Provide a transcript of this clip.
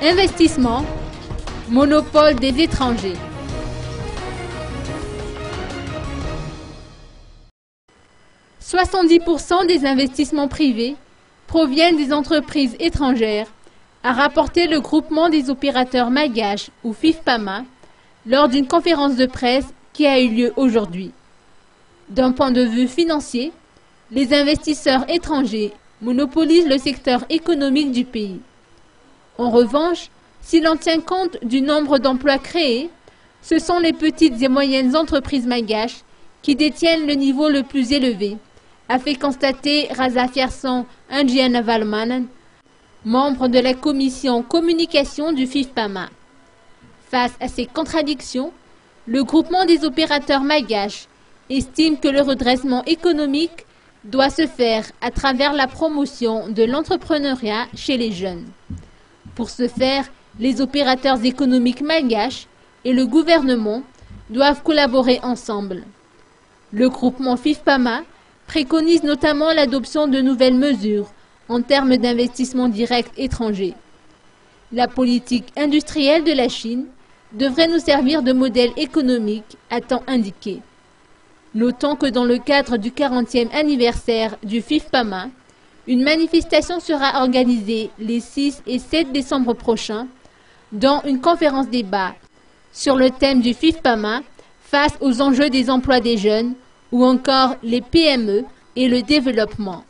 Investissement, monopole des étrangers. « 70% des investissements privés proviennent des entreprises étrangères », a rapporté le groupement des opérateurs malgaches, ou FIFPAMA, lors d'une conférence de presse qui a eu lieu aujourd'hui. D'un point de vue financier, les investisseurs étrangers monopolisent le secteur économique du pays. En revanche, si l'on tient compte du nombre d'emplois créés, ce sont les petites et moyennes entreprises malgaches qui détiennent le niveau le plus élevé, a fait constater Raza Fierson Indjianavalman, membre de la commission communication du FIFPAMA. Face à ces contradictions, le groupement des opérateurs malgaches estime que le redressement économique doit se faire à travers la promotion de l'entrepreneuriat chez les jeunes. Pour ce faire, les opérateurs économiques malgaches et le gouvernement doivent collaborer ensemble. Le groupement FIFPAMA préconise notamment l'adoption de nouvelles mesures en termes d'investissement direct étranger. La politique industrielle de la Chine devrait nous servir de modèle économique à temps indiqué. Notons que dans le cadre du 40e anniversaire du FIFPAMA, une manifestation sera organisée les 6 et 7 décembre prochains, dont une conférence débat sur le thème du FIFPAMA face aux enjeux des emplois des jeunes ou encore les PME et le développement.